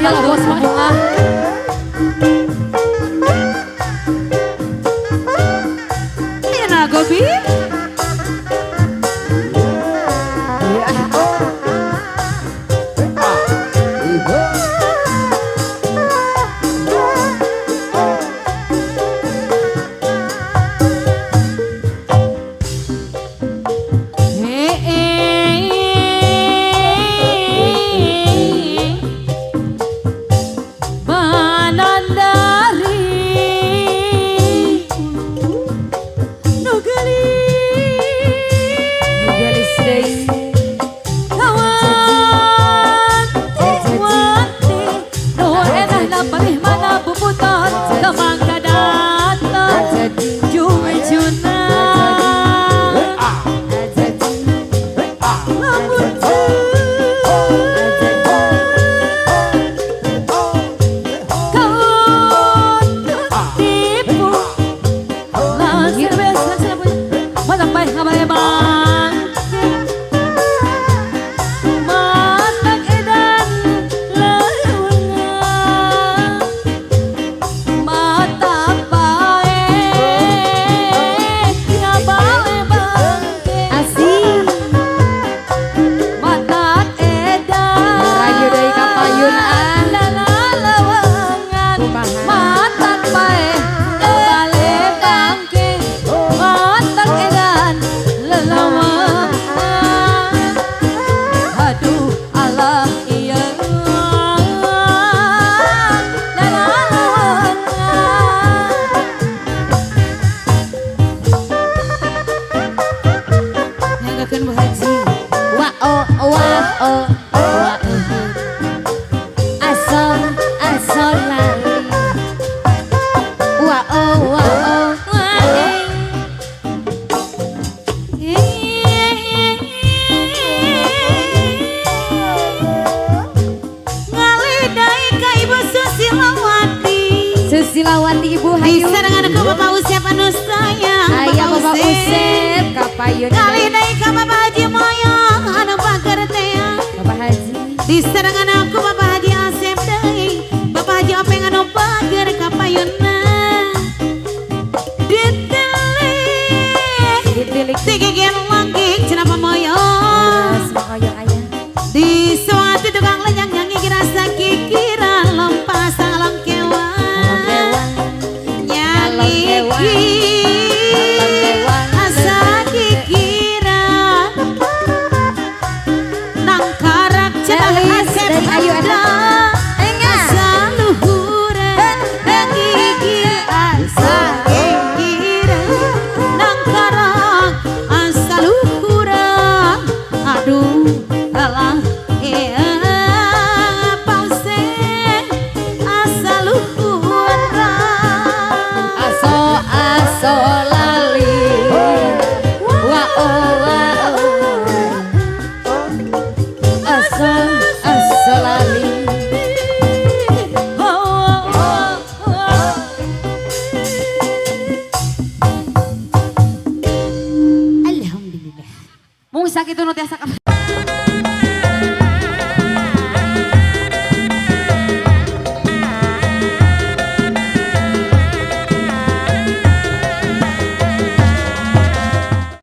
ya lo bos bunga. Mina Gobi. Susilawati Ibu Hayu. Bisa dengan aku Bapak Usep anu sayang. Ayah Bapak Usep kapayun. Kali naik ke Bapak Haji Moyo anu pagertea. Bapak Haji. Bisa dengan aku Bapak Haji Asep deui. Bapak Haji Openg anu pager kapayunna. Ditilik tigigen langging cenah pamoyo. Semoga ayah. Di suatu tukang lenyang nyanyi rasa kikiran lompas alam kewan. Asa kikiran nang karak cenah Asep Ayu ada asa luhuran nang gigi asa kikiran nang karak asa luhuran. Aduh alah pause asa luhuran. aso lali. Wa aso lali. Alhamdulillah. Mung sakitu nu tiasa